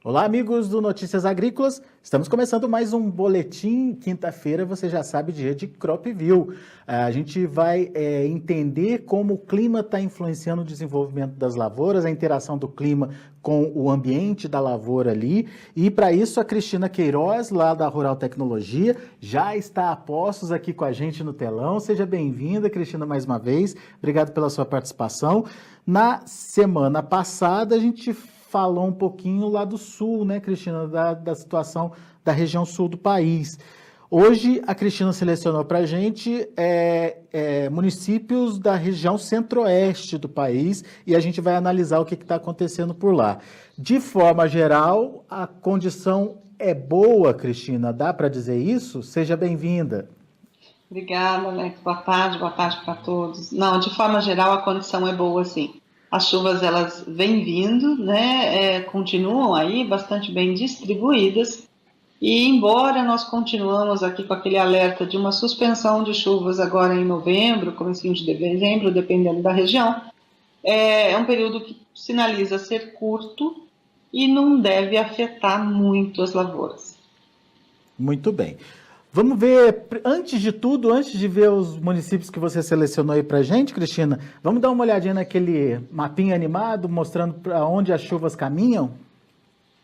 Olá, amigos do Notícias Agrícolas. Estamos começando mais um boletim. Quinta-feira, você já sabe, dia de Cropview. A gente vai entender como o clima está influenciando o desenvolvimento das lavouras, a interação do clima com o ambiente da lavoura ali. E para isso, a Cristina Queiroz, lá da Rural Tecnologia, já está a postos aqui com a gente no telão. Seja bem-vinda, Cristina, mais uma vez. Obrigado pela sua participação. Na semana passada, a gente falou um pouquinho lá do sul, né, Cristina, da situação da região sul do país. Hoje, a Cristina selecionou para a gente municípios da região centro-oeste do país e a gente vai analisar o que está acontecendo por lá. De forma geral, a condição é boa, Cristina, dá para dizer isso? Seja bem-vinda. Obrigada, Alex. Boa tarde para todos. Não, de forma geral, a condição é boa, sim. As chuvas, elas vêm vindo, né, continuam aí bastante bem distribuídas, e embora nós continuamos aqui com aquele alerta de uma suspensão de chuvas agora em novembro, comecinho de dezembro, dependendo da região, é um período que sinaliza ser curto e não deve afetar muito as lavouras. Muito bem. Vamos ver, antes de tudo, antes de ver os municípios que você selecionou aí pra gente, Cristina, vamos dar uma olhadinha naquele mapinha animado, mostrando para onde as chuvas caminham?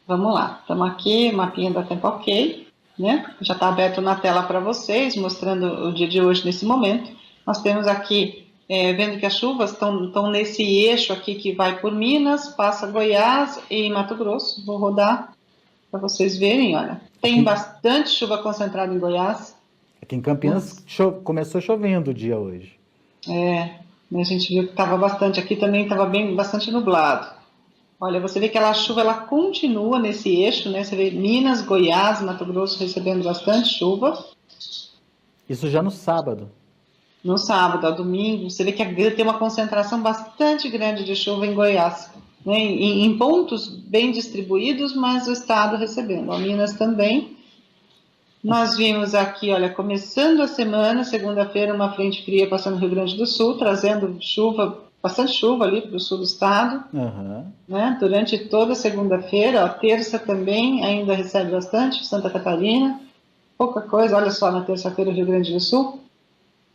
Vamos lá, estamos aqui, mapinha da Tempo Ok, né? Já está aberto na tela para vocês, mostrando o dia de hoje nesse momento. Nós temos aqui, vendo que as chuvas estão nesse eixo aqui que vai por Minas, passa Goiás e Mato Grosso. Vou rodar para vocês verem, olha. Tem bastante chuva concentrada em Goiás. Aqui em Campinas começou chovendo o dia hoje. A gente viu que estava bastante, aqui também estava bastante nublado. Olha, você vê que a chuva ela continua nesse eixo, né? Você vê Minas, Goiás, Mato Grosso recebendo bastante chuva. Isso já no sábado. No sábado, ao domingo, você vê que tem uma concentração bastante grande de chuva em Goiás, né? Em pontos bem distribuídos, mas o estado recebendo. A Minas também. Nós vimos aqui, olha, começando a semana, segunda-feira, uma frente fria passando no Rio Grande do Sul, trazendo chuva, bastante chuva ali para o sul do estado, né? Durante toda a segunda-feira, a terça também ainda recebe bastante, Santa Catarina, pouca coisa, olha só, na terça-feira, Rio Grande do Sul,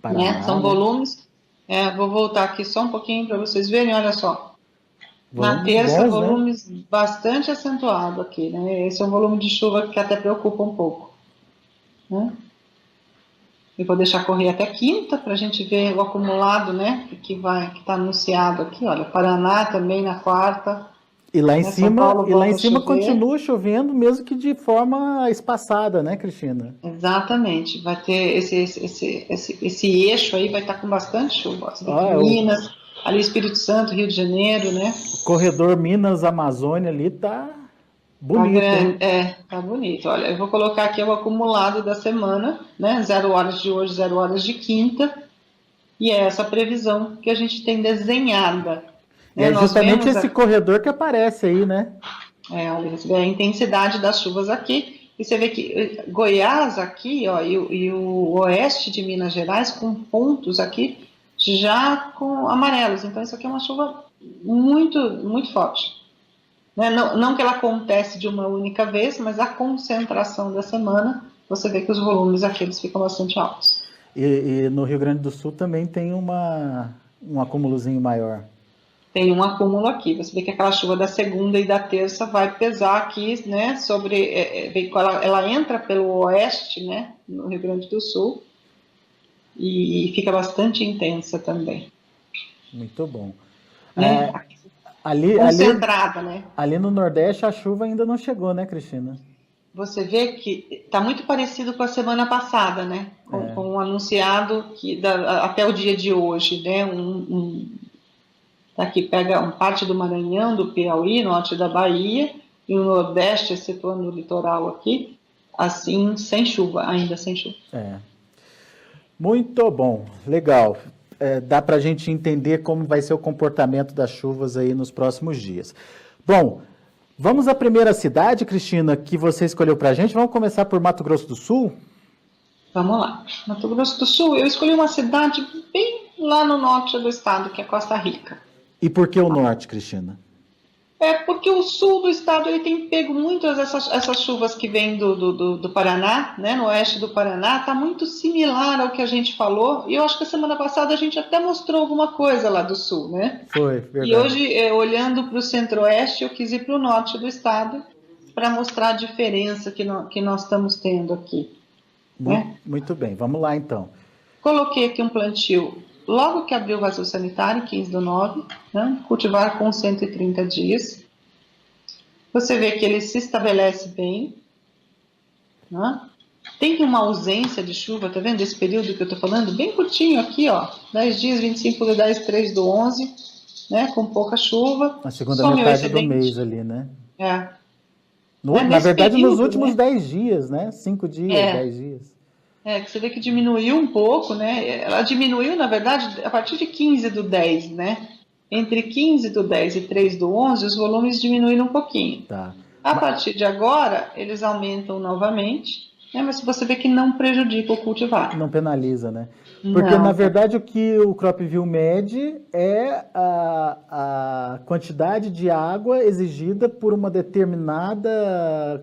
né? São volumes, vou voltar aqui só um pouquinho para vocês verem, olha só, na terça, volumes bastante acentuados aqui, né? Esse é um volume de chuva que até preocupa um pouco, né? Eu vou deixar correr até quinta para a gente ver o acumulado, né? Que está anunciado aqui. Olha, Paraná também na quarta. E lá em cima continua chovendo, mesmo que de forma espaçada, né, Cristina? Exatamente. Vai ter esse eixo aí, vai estar com bastante chuva. Minas, ali Espírito Santo, Rio de Janeiro, né? O corredor Minas-Amazônia ali tá bonito. Tá bonito. Olha, eu vou colocar aqui o acumulado da semana, né? 0 horas de hoje, 0 horas de quinta. E é essa previsão que a gente tem desenhada. É justamente esse corredor que aparece aí, né? Olha, você vê a intensidade das chuvas aqui. E você vê que Goiás aqui, ó, e o oeste de Minas Gerais, com pontos aqui já com amarelos. Então, isso aqui é uma chuva muito, muito forte. Não que ela acontece de uma única vez, mas a concentração da semana, você vê que os volumes aqui eles ficam bastante altos. E no Rio Grande do Sul também tem um acúmulozinho maior. Tem um acúmulo aqui, você vê que aquela chuva da segunda e da terça vai pesar aqui, né, ela entra pelo oeste, né, no Rio Grande do Sul, e fica bastante intensa também. Muito bom. Concentrada, né? Ali no Nordeste a chuva ainda não chegou, né, Cristina? Você vê que está muito parecido com a semana passada, né? Com o anunciado até o dia de hoje, né? Aqui pega parte do Maranhão, do Piauí, norte da Bahia, e o Nordeste, excetuando o litoral aqui, assim, sem chuva, ainda sem chuva. Muito bom, legal. Dá para a gente entender como vai ser o comportamento das chuvas aí nos próximos dias. Bom, vamos à primeira cidade, Cristina, que você escolheu para a gente. Vamos começar por Mato Grosso do Sul? Vamos lá. Mato Grosso do Sul, eu escolhi uma cidade bem lá no norte do estado, que é Costa Rica. E por que o norte, Cristina? É porque o sul do estado ele tem pego muitas essas chuvas que vêm do Paraná, né, no oeste do Paraná, está muito similar ao que a gente falou, e eu acho que a semana passada a gente até mostrou alguma coisa lá do sul, né? Foi, E verdade. hoje, olhando para o centro-oeste, eu quis ir para o norte do estado para mostrar a diferença que nós estamos tendo aqui, Muito, né? muito bem, vamos lá então. Coloquei aqui um plantio logo que abriu o vazio sanitário, 15/9, né? Cultivar com 130 dias. Você vê que ele se estabelece bem, né? Tem uma ausência de chuva, tá vendo esse período que eu tô falando? Bem curtinho aqui, ó, 10 dias, 25/10, 3/11, né? Com pouca chuva, Na segunda some o metade do mês excedente. ali, né? É, né? Na Nesse verdade, nos período, últimos né? 10 dias, né? 5 dias, É, 10 dias. que você vê que diminuiu um pouco, né? Ela diminuiu, na verdade, a partir de 15/10, né? Entre 15/10 e 3/11, os volumes diminuíram um pouquinho. Tá. A partir de agora, eles aumentam novamente, né? Mas você vê que não prejudica o cultivar. Não penaliza, né? Porque, na Não, verdade, o que o CropView mede é a quantidade de água exigida por uma determinada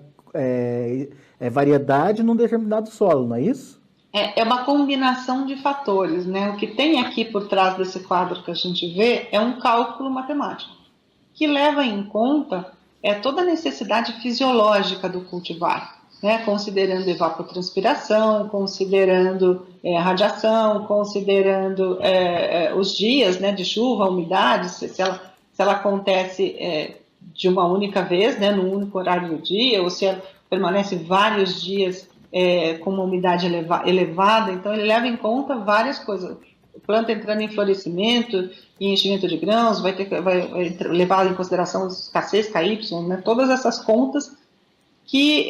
variedade num determinado solo, não é isso? é uma combinação de fatores, né? O que tem aqui por trás desse quadro que a gente vê é um cálculo matemático, que leva em conta toda a necessidade fisiológica do cultivar, né? Considerando evapotranspiração, considerando radiação, considerando os dias, né, de chuva, umidade, se ela acontece de uma única vez, né, no único horário do dia, ou se ela permanece vários dias com uma umidade elevada. Então, ele leva em conta várias coisas. Planta entrando em florescimento e enchimento de grãos, vai levar em consideração os KCs, KY, né? Todas essas contas que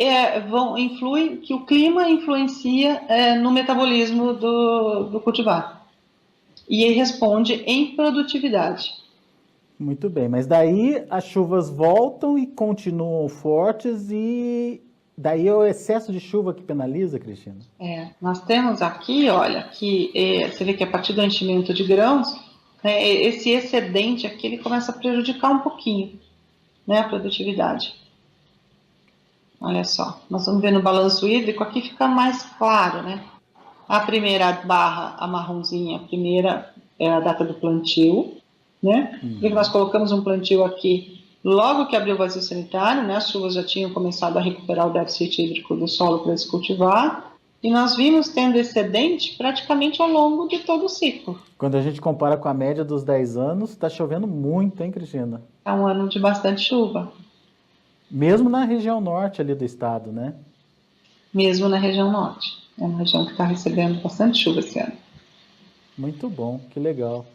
influem, que o clima influencia no metabolismo do cultivar. E ele responde em produtividade. Muito bem, mas daí as chuvas voltam e continuam fortes e daí é o excesso de chuva que penaliza, Cristina? Nós temos aqui, olha, que você vê que a partir do enchimento de grãos, né, esse excedente aqui ele começa a prejudicar um pouquinho, né, a produtividade. Olha só, nós vamos ver no balanço hídrico, aqui fica mais claro, né? A primeira barra, a marronzinha, a primeira é a data do plantio, né? Porque nós colocamos um plantio aqui logo que abriu o vazio sanitário, né? As chuvas já tinham começado a recuperar o déficit hídrico do solo para se cultivar, e nós vimos tendo excedente praticamente ao longo de todo o ciclo. Quando a gente compara com a média dos 10 anos, está chovendo muito, hein, Cristina? É um ano de bastante chuva, Mesmo na região norte ali do estado, né? mesmo na região norte. É uma região que está recebendo bastante chuva esse ano. Muito bom, que legal.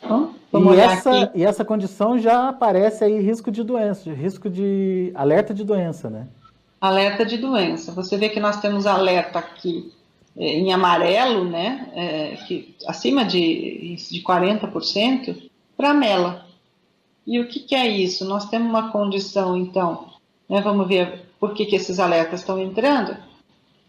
Então, vamos olhar aqui. E essa condição já aparece aí risco de doença, risco de alerta de doença, né? Alerta de doença. Você vê que nós temos alerta aqui em amarelo, né, que acima de 40% para mela. E o que é isso? Nós temos uma condição, então, né, vamos ver por que esses alertas estão entrando.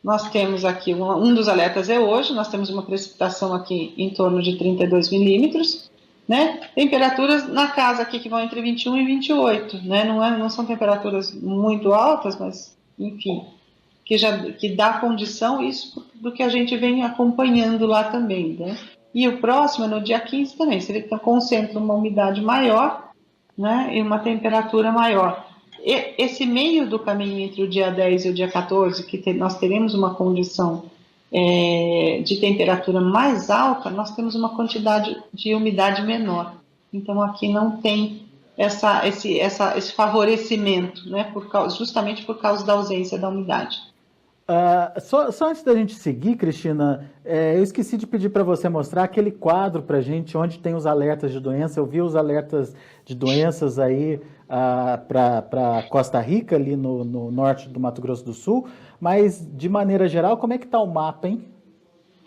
Nós temos aqui, um dos alertas é hoje, nós temos uma precipitação aqui em torno de 32 milímetros, né? Temperaturas na casa aqui que vão entre 21 e 28, né? Não são temperaturas muito altas, mas, enfim, que dá condição isso do que a gente vem acompanhando lá também, né? E o próximo é no dia 15 também, você vê que concentra uma umidade maior, né? E uma temperatura maior. Esse meio do caminho entre o dia 10 e o dia 14, que nós teremos uma condição de temperatura mais alta, nós temos uma quantidade de umidade menor. Então, aqui não tem esse favorecimento, né, justamente por causa da ausência da umidade. Só antes da gente seguir, Cristina, eu esqueci de pedir para você mostrar aquele quadro para a gente onde tem os alertas de doença. Eu vi os alertas de doenças aí para Costa Rica, ali no norte do Mato Grosso do Sul, mas de maneira geral, como é que está o mapa, hein?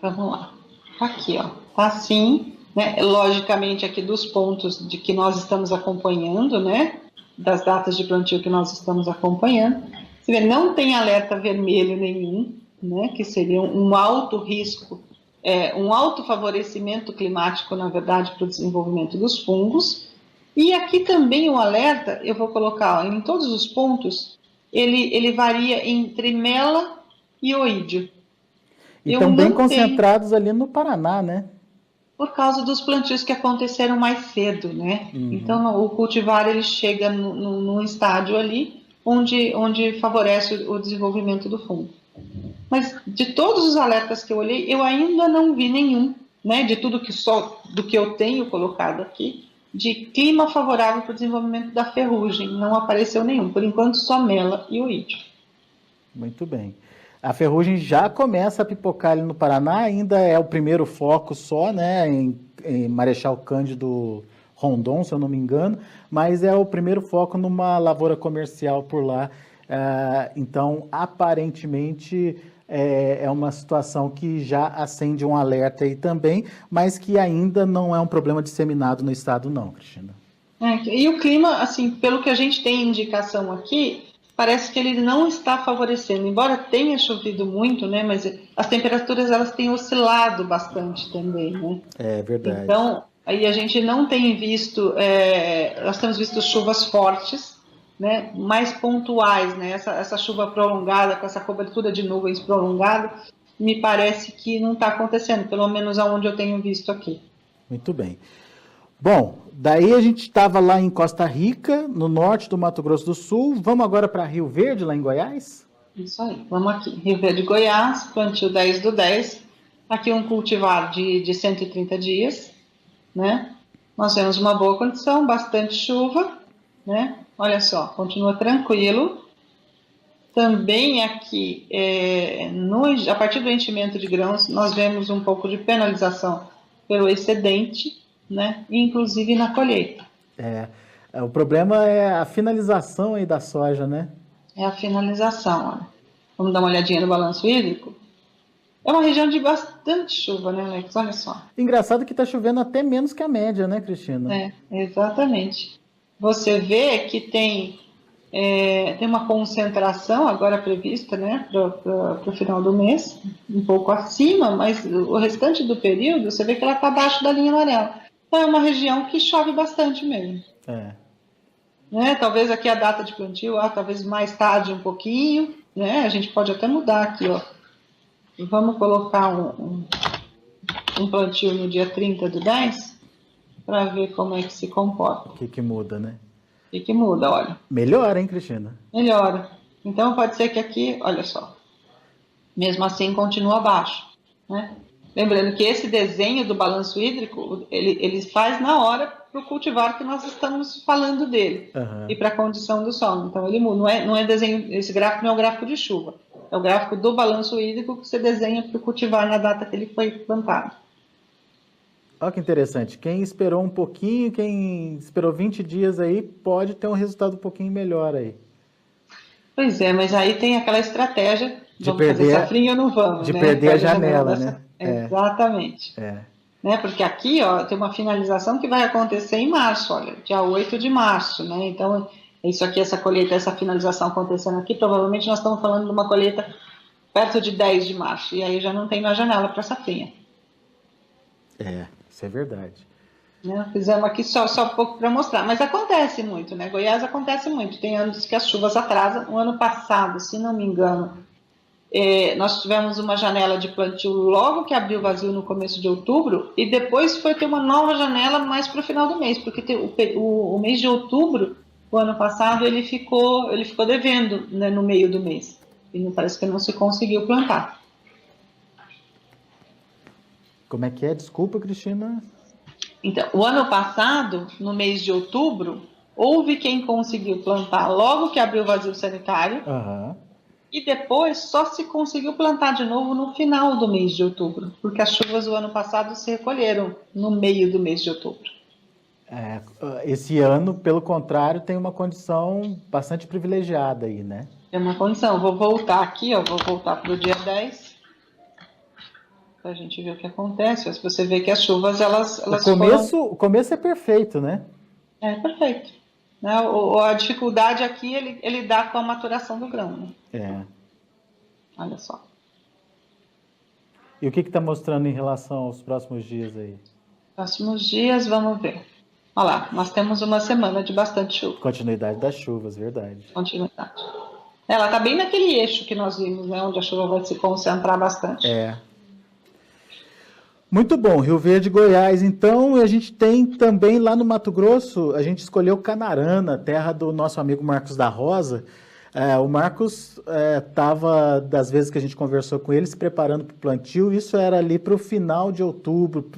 Vamos lá. Aqui, ó. Tá assim, né? Logicamente aqui dos pontos de que nós estamos acompanhando, né? Das datas de plantio que nós estamos acompanhando. Você vê, não tem alerta vermelho nenhum, né? Que seria um alto risco, um alto favorecimento climático, na verdade, para o desenvolvimento dos fungos. E aqui também o alerta, eu vou colocar ó, em todos os pontos, ele varia entre mela e oídio. E Eu estão bem não tenho, concentrados ali no Paraná, né? por causa dos plantios que aconteceram mais cedo, né? Uhum. Então, o cultivar ele chega num estádio ali onde favorece o desenvolvimento do fungo. Mas de todos os alertas que eu olhei, eu ainda não vi nenhum, né? De tudo que só do que eu tenho colocado aqui, de clima favorável para o desenvolvimento da ferrugem. Não apareceu nenhum. Por enquanto, só mela e oídio. Muito bem. A ferrugem já começa a pipocar ali no Paraná, ainda é o primeiro foco só, né, em Marechal Cândido Rondon, se eu não me engano, mas é o primeiro foco numa lavoura comercial por lá. Então, aparentemente, é uma situação que já acende um alerta aí também, mas que ainda não é um problema disseminado no estado, não, Cristina. E o clima, assim, pelo que a gente tem indicação aqui, parece que ele não está favorecendo. Embora tenha chovido muito, né, mas as temperaturas elas têm oscilado bastante também, né? É verdade. Então, aí a gente não tem visto, nós temos visto chuvas fortes, né, mais pontuais, né? Essa chuva prolongada, com essa cobertura de nuvens prolongada, me parece que não está acontecendo, pelo menos aonde eu tenho visto aqui. Muito bem. Bom, daí a gente estava lá em Costa Rica, no norte do Mato Grosso do Sul. Vamos agora para Rio Verde, lá em Goiás? Isso aí, vamos aqui. Rio Verde, Goiás, plantio 10/10. Aqui um cultivar de 130 dias, né? Nós temos uma boa condição, bastante chuva, né? Olha só, continua tranquilo. Também aqui, a partir do enchimento de grãos, nós vemos um pouco de penalização pelo excedente, né? Inclusive na colheita. O problema é a finalização aí da soja, né? É a finalização, olha. Vamos dar uma olhadinha no balanço hídrico? É uma região de bastante chuva, né, Alex? Olha só. Engraçado que está chovendo até menos que a média, né, Cristina? Exatamente. Você vê que tem uma concentração agora prevista, né, para o final do mês, um pouco acima, mas o restante do período, você vê que ela está abaixo da linha amarela. Então, é uma região que chove bastante mesmo. É. Né? Talvez aqui a data de plantio, talvez mais tarde um pouquinho, né? A gente pode até mudar aqui, ó. Vamos colocar um plantio no dia 30/10 para ver como é que se comporta. O que que muda, né? O que muda, olha. Melhora, hein, Cristina? Melhora. Então pode ser que aqui, olha só, mesmo assim continua abaixo, né? Lembrando que esse desenho do balanço hídrico, ele faz na hora para o cultivar que nós estamos falando dele Uhum. e para a condição do solo. Então ele muda, não é desenho, esse gráfico não é o gráfico de chuva, é o gráfico do balanço hídrico que você desenha para o cultivar na data que ele foi plantado. Olha que interessante. Quem esperou um pouquinho, quem esperou 20 dias aí, pode ter um resultado um pouquinho melhor aí. Pois é, mas aí tem aquela estratégia, De vamos fazer perder, safrinha ou não vamos, de né? perder a Perde janela, dessa... né? Exatamente. Né? Porque aqui, ó, tem uma finalização que vai acontecer em março, olha, dia 8 de março, né? Então, isso aqui, essa colheita, essa finalização acontecendo aqui, provavelmente nós estamos falando de uma colheita perto de 10 de março, e aí já não tem mais janela para safrinha. Isso é verdade. Né? Fizemos aqui só um pouco para mostrar, mas acontece muito, né? Goiás acontece muito, tem anos que as chuvas atrasam. O ano passado, se não me engano, nós tivemos uma janela de plantio logo que abriu vazio no começo de outubro, e depois foi ter uma nova janela mais para o final do mês, porque o mês de outubro, o ano passado, ele ficou devendo, né, no meio do mês, e parece que não se conseguiu plantar. Como é que é? Desculpa, Cristina. Então, o ano passado, no mês de outubro, houve quem conseguiu plantar logo que abriu o vazio sanitário, e depois só se conseguiu plantar de novo no final do mês de outubro, porque as chuvas do ano passado se recolheram no meio do mês de outubro. Esse ano, pelo contrário, tem uma condição bastante privilegiada aí, né? Tem uma condição. Vou voltar aqui, ó, vou voltar para o dia 10, para a gente ver o que acontece. Se você vê que as chuvas, elas O começo é perfeito, né? É perfeito. Né? A dificuldade aqui, ele dá com a maturação do grão. Né? Olha só. E o que está mostrando em relação aos próximos dias aí? Próximos dias, vamos ver. Olha lá, nós temos uma semana de bastante chuva. Continuidade das chuvas, verdade. Continuidade. Ela está bem naquele eixo que nós vimos, né? Onde a chuva vai se concentrar bastante. É. Muito bom, Rio Verde, Goiás. Então, a gente tem também lá no Mato Grosso, a gente escolheu Canarana, terra do nosso amigo Marcos da Rosa. O Marcos estava, das vezes que a gente conversou com ele, se preparando para o plantio. Isso era ali para o final de outubro,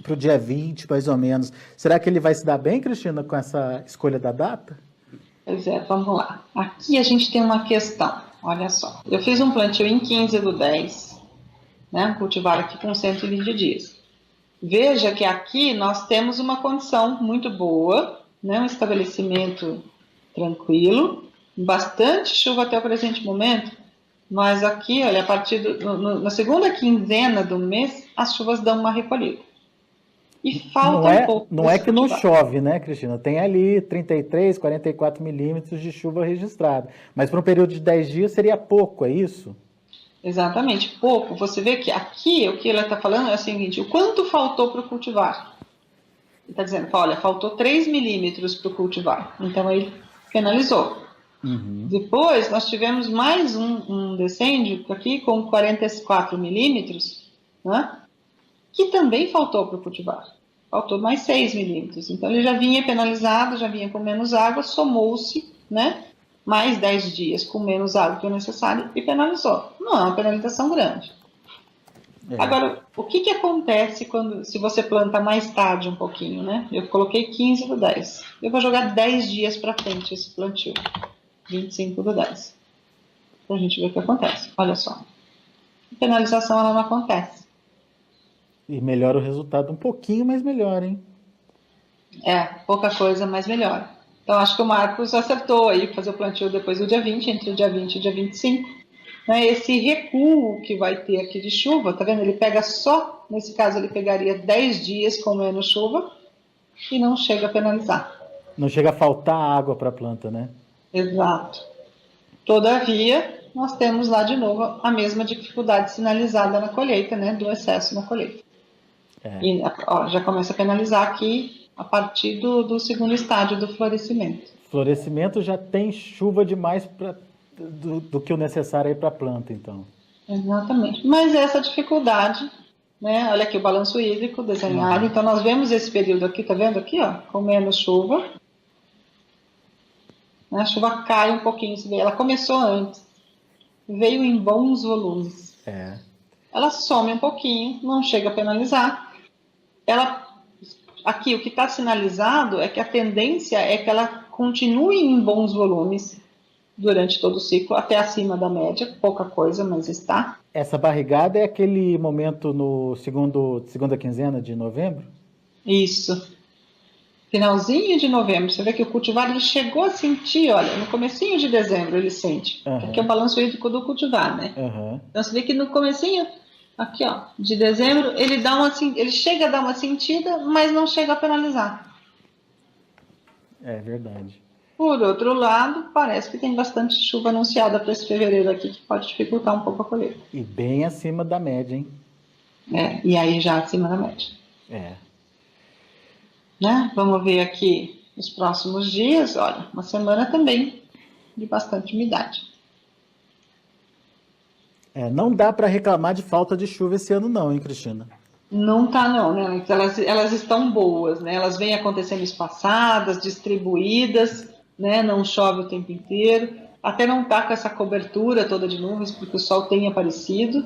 para o dia 20, mais ou menos. Será que ele vai se dar bem, Cristina, com essa escolha da data? Pois é, vamos lá. Aqui a gente tem uma questão, olha só. Eu fiz um plantio em 15/10, né? Cultivar aqui com 120 dias. Veja que aqui nós temos uma condição muito boa, né? Um estabelecimento tranquilo, bastante chuva até o presente momento, mas aqui, olha, a partir na segunda quinzena do mês, as chuvas dão uma recolhida. E falta um pouco. Não é que não chove, né, Cristina? Tem ali 33, 44 milímetros de chuva registrada. Mas para um período de 10 dias seria pouco, é isso? Exatamente, pouco. Você vê que aqui o que ela está falando é o seguinte: o quanto faltou para o cultivar? Ele está dizendo, olha, faltou 3 milímetros para o cultivar. Então ele penalizou. Uhum. Depois nós tivemos mais um decêndio aqui com 44 milímetros, né? Que também faltou para o cultivar. Faltou mais 6 milímetros. Então ele já vinha penalizado, já vinha com menos água, somou-se, né? Mais 10 dias com menos água que o necessário e penalizou. Não é uma penalização grande. Agora, o que acontece se você planta mais tarde um pouquinho, né? Eu coloquei 15/10. Eu vou jogar 10 dias para frente esse plantio. 25/10. Para a gente ver o que acontece. Olha só. A penalização ela não acontece. E melhora o resultado um pouquinho, mas melhor, hein? Pouca coisa, mas melhor. Então, acho que o Marcos acertou aí fazer o plantio depois do dia 20, entre o dia 20 e o dia 25. Né? Esse recuo que vai ter aqui de chuva, tá vendo? Ele pega só, nesse caso, ele pegaria 10 dias com menos chuva e não chega a penalizar. Não chega a faltar água para a planta, né? Exato. Todavia, nós temos lá de novo a mesma dificuldade sinalizada na colheita, né? Do excesso na colheita. E já começa a penalizar aqui a partir do segundo estágio do florescimento. Florescimento já tem chuva demais do que o necessário aí para a planta, então. Exatamente. Mas essa dificuldade, né? Olha aqui o balanço hídrico desenhado. Então nós vemos esse período aqui, tá vendo aqui, ó, com menos chuva. A chuva cai um pouquinho, você vê, ela começou antes, veio em bons volumes. Ela some um pouquinho, não chega a penalizar. Aqui o que está sinalizado é que a tendência é que ela continue em bons volumes durante todo o ciclo, até acima da média, pouca coisa, mas está. Essa barrigada é aquele momento no segunda quinzena de novembro? Isso. Finalzinho de novembro, você vê que o cultivar ele chegou a sentir, olha, no comecinho de dezembro ele sente, que é o balanço hídrico do cultivar, né? Então você vê que no comecinho, aqui ó, de dezembro, ele chega a dar uma sentida, mas não chega a penalizar. É verdade. Por outro lado, parece que tem bastante chuva anunciada para esse fevereiro aqui, que pode dificultar um pouco a colheita. E bem acima da média, hein? E aí já acima da média. Né? Vamos ver aqui os próximos dias. Olha, uma semana também de bastante umidade. Não dá para reclamar de falta de chuva esse ano não, hein, Cristina? Não tá não, né? Elas estão boas, né? Elas vêm acontecendo espaçadas, distribuídas, né? Não chove o tempo inteiro. Até não tá com essa cobertura toda de nuvens, porque o sol tem aparecido,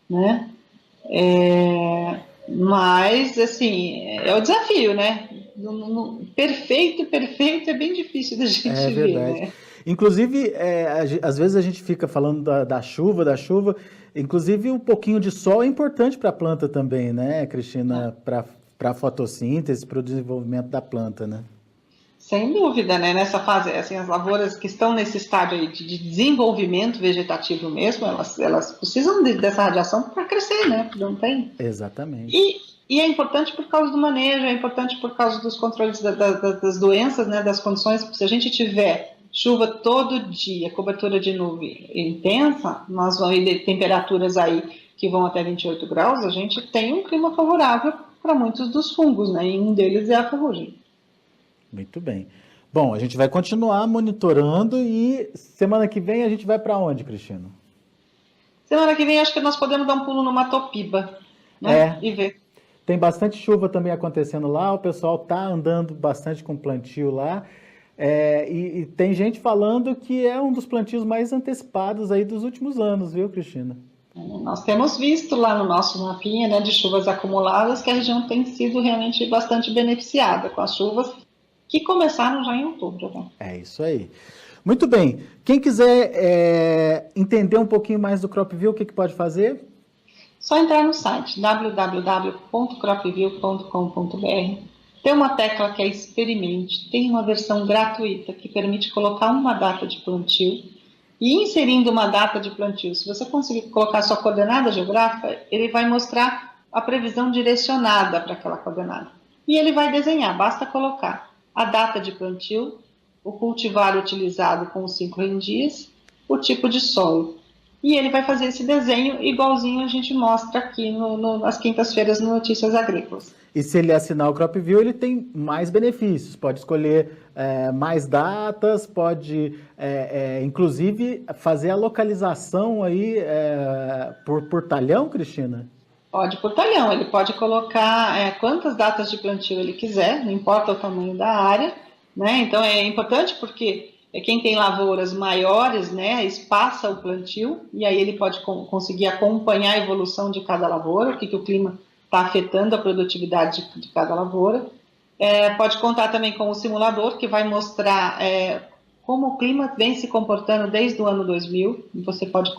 né? Mas, assim, é o desafio, né? Perfeito é bem difícil da gente ver, né? Inclusive, às vezes a gente fica falando da chuva, inclusive um pouquinho de sol é importante para a planta também, né, Cristina? Para a fotossíntese, para o desenvolvimento da planta, né? Sem dúvida, né? Nessa fase, assim, as lavouras que estão nesse estágio aí de desenvolvimento vegetativo mesmo, elas precisam dessa radiação para crescer, né? Porque não tem. Exatamente. E é importante por causa do manejo, é importante por causa dos controles das doenças, né? Das condições. Se a gente tiver chuva todo dia, cobertura de nuvem intensa, nós vamos ter temperaturas aí que vão até 28 graus, a gente tem um clima favorável para muitos dos fungos, né? E um deles é a ferrugem. Muito bem. Bom, a gente vai continuar monitorando e semana que vem a gente vai para onde, Cristina? Semana que vem acho que nós podemos dar um pulo no Matopiba, né? É, E ver. tem bastante chuva também acontecendo lá, o pessoal tá andando bastante com plantio lá. E tem gente falando que é um dos plantios mais antecipados aí dos últimos anos, viu, Cristina? Nós temos visto lá no nosso mapinha, né, de chuvas acumuladas que a região tem sido realmente bastante beneficiada com as chuvas que começaram já em outubro. Né? É isso aí. Muito bem. Quem quiser entender um pouquinho mais do CropView, o que pode fazer? Só entrar no site www.cropview.com.br. Tem uma tecla que é Experimente, tem uma versão gratuita que permite colocar uma data de plantio e inserindo uma data de plantio. Se você conseguir colocar sua coordenada geográfica, ele vai mostrar a previsão direcionada para aquela coordenada. E ele vai desenhar, basta colocar a data de plantio, o cultivar utilizado com os 5 rendias, o tipo de solo. E ele vai fazer esse desenho igualzinho a gente mostra aqui nas quintas-feiras no Notícias Agrícolas. E se ele assinar o CropView, ele tem mais benefícios. Pode escolher mais datas, pode, inclusive, fazer a localização aí por talhão, Cristina? Pode por talhão, ele pode colocar quantas datas de plantio ele quiser, não importa o tamanho da área, né? Então é importante porque quem tem lavouras maiores, né, espaça o plantio e aí ele pode conseguir acompanhar a evolução de cada lavoura, o que o clima está afetando a produtividade de cada lavoura. Pode contar também com o simulador que vai mostrar como o clima vem se comportando desde o ano 2000. Você pode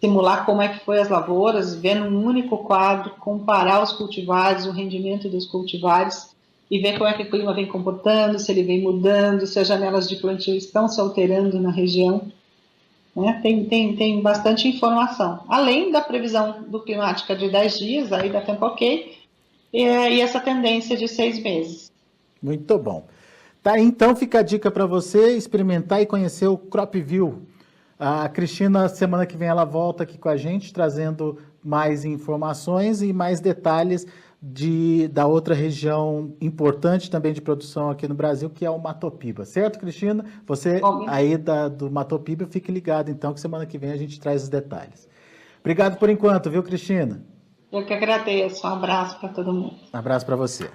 simular como é que foi as lavouras, ver num único quadro, comparar os cultivares, o rendimento dos cultivares e ver como é que o clima vem comportando, se ele vem mudando, se as janelas de plantio estão se alterando na região. Né? Tem bastante informação. Além da previsão do climática de 10 dias, aí dá tempo ok, e essa tendência de 6 meses. Muito bom. Tá, então fica a dica para você experimentar e conhecer o CropView. A Cristina, semana que vem, ela volta aqui com a gente, trazendo mais informações e mais detalhes da outra região importante também de produção aqui no Brasil, que é o Matopiba. Certo, Cristina? Você aí do Matopiba, fique ligado, então, que semana que vem a gente traz os detalhes. Obrigado por enquanto, viu, Cristina? Eu que agradeço. Um abraço para todo mundo. Um abraço para você.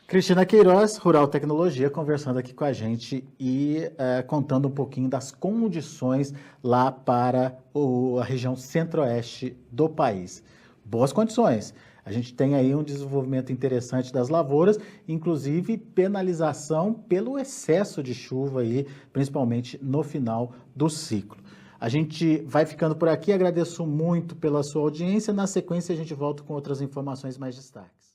Cristina Queiroz, Rural Tecnologia, conversando aqui com a gente e contando um pouquinho das condições lá para a região centro-oeste do país. Boas condições. A gente tem aí um desenvolvimento interessante das lavouras, inclusive penalização pelo excesso de chuva aí, principalmente no final do ciclo. A gente vai ficando por aqui, agradeço muito pela sua audiência. Na sequência, a gente volta com outras informações mais destaques.